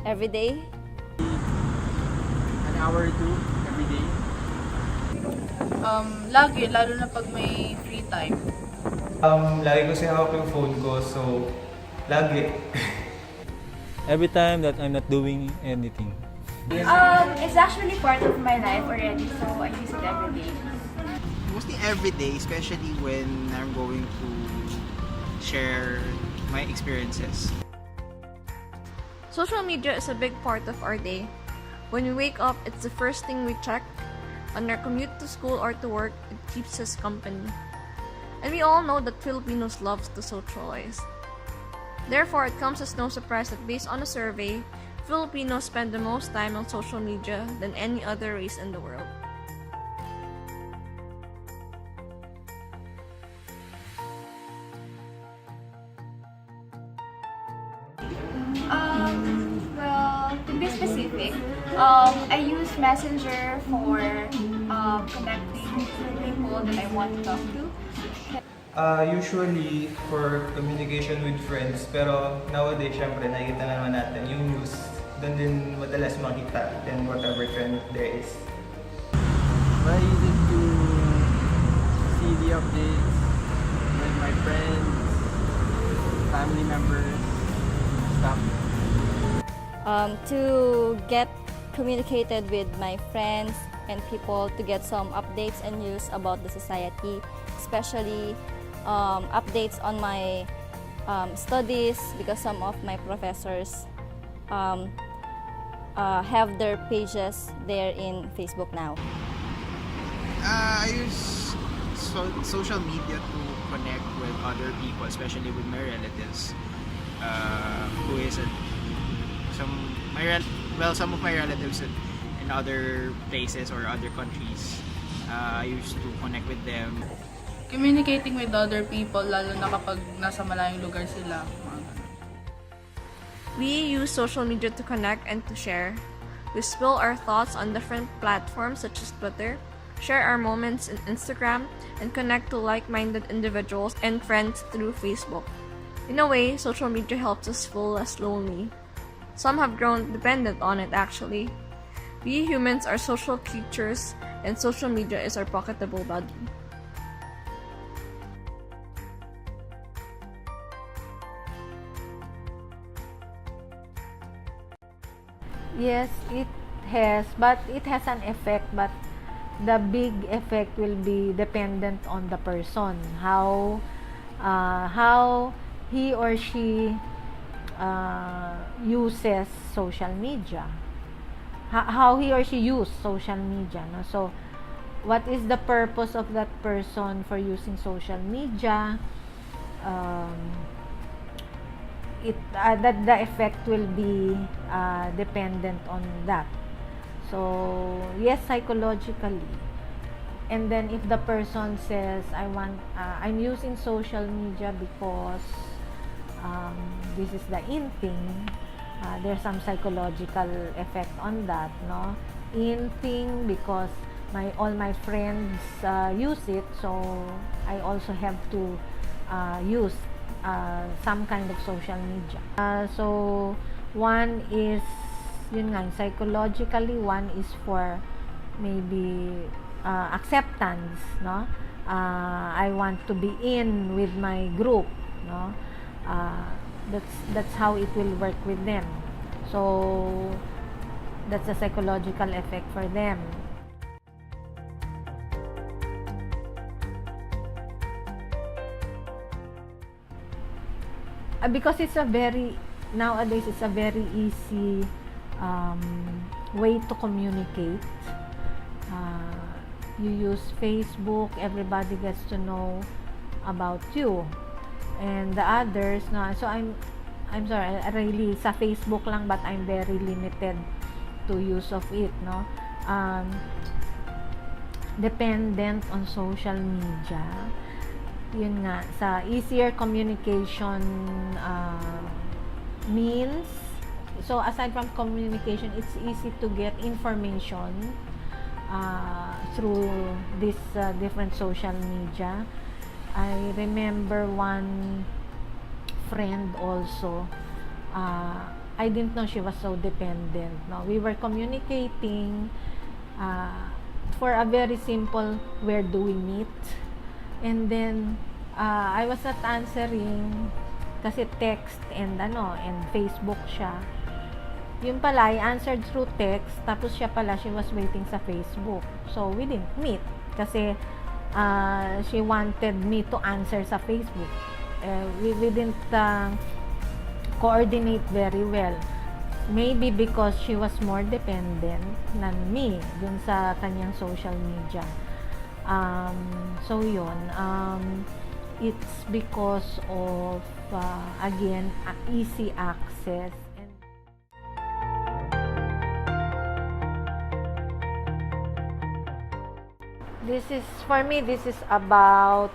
every day. An hour or two every day. Lagi, lalo na pag may free time. Lagi ko siya hawak yung phone ko, so lagi. Every time that I'm not doing anything. It's actually part of my life already, so I use it every day. Mostly every day, especially when I'm going to share my experiences. Social media is a big part of our day. When we wake up, it's the first thing we check. On our commute to school or to work, it keeps us company. And we all know that Filipinos loves to socialize. Therefore, it comes as no surprise that based on a survey, Filipinos spend the most time on social media than any other race in the world. Well, to be specific, I use Messenger for connecting with people that I want to talk to. Usually for communication with friends, pero nowadays, syempre, nakikita na naman natin yung news. Doon din madalas makita and whatever trend there is. I use it to see the updates with my friends, family members, stuff. To get communicated with my friends and people, to get some updates and news about the society, especially updates on my studies, because some of my professors have their pages there in Facebook now. I use social media to connect with other people, especially with my relatives, who is at some of my relatives in other places or other countries. I used to connect with them. Communicating with other people, lalo na kapag nasa malayong lugar sila. We use social media to connect and to share. We spill our thoughts on different platforms such as Twitter, share our moments in Instagram, and connect to like-minded individuals and friends through Facebook. In a way, social media helps us feel less lonely. Some have grown dependent on it actually. We humans are social creatures, and social media is our pocketable buddy. Yes, it has, but it has an effect, but the big effect will be dependent on the person, how he or she uses social media, how he or she use social media, no? So what is the purpose of that person for using social media? That the effect will be dependent on that. So yes, psychologically. And then if the person says, I'm using social media because this is the in thing, there's some psychological effect on that, no? In thing because all my friends use it, so I also have to use some kind of social media. So one is yun nga, psychologically, one is for maybe acceptance, no? I want to be in with my group, no? That's how it will work with them. So that's a psychological effect for them. Because nowadays it's a very easy way to communicate. You use Facebook, everybody gets to know about you, and the others, no. So I'm sorry, really sa Facebook lang, but I'm very limited to use of it, no. Dependent on social media, yun nga, sa easier communication means. So aside from communication, it's easy to get information through this different social media. I remember one friend also I didn't know she was so dependent. No, we were communicating for a very simple, where do we meet? And then I was not answering kasi text and Facebook siya. Yun pala, I answered through text, tapos she was waiting sa Facebook. So, we didn't meet kasi she wanted me to answer sa Facebook. We didn't coordinate very well. Maybe because she was more dependent than me dun sa kanyang social media. So, yun. It's because of, again, easy access. For me, this is about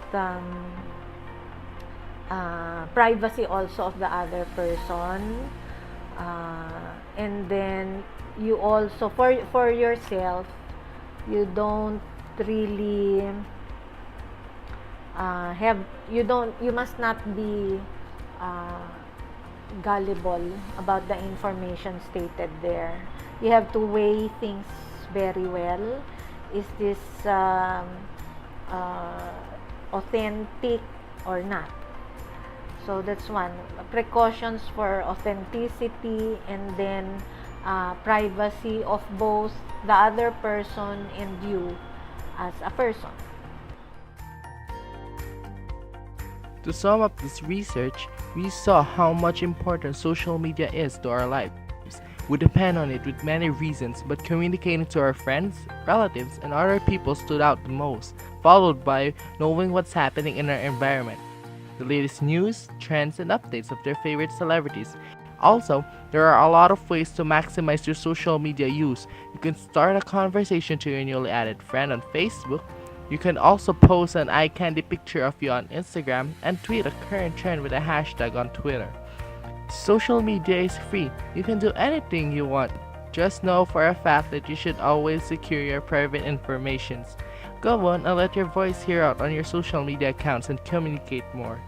privacy also of the other person. And then, you also, for yourself, you don't really you must not be gullible about the information stated there. You have to weigh things very well. Is this authentic or not? So that's one. Precautions for authenticity, and then privacy of both the other person and you as a person. To sum up this research, we saw how much important social media is to our lives. We depend on it with many reasons, but communicating to our friends, relatives, and other people stood out the most, followed by knowing what's happening in our environment, the latest news, trends, and updates of their favorite celebrities. Also, there are a lot of ways to maximize your social media use. You can start a conversation to your newly added friend on Facebook. You can also post an eye candy picture of you on Instagram and tweet a current trend with a hashtag on Twitter. Social media is free. You can do anything you want. Just know for a fact that you should always secure your private information. Go on and let your voice hear out on your social media accounts and communicate more.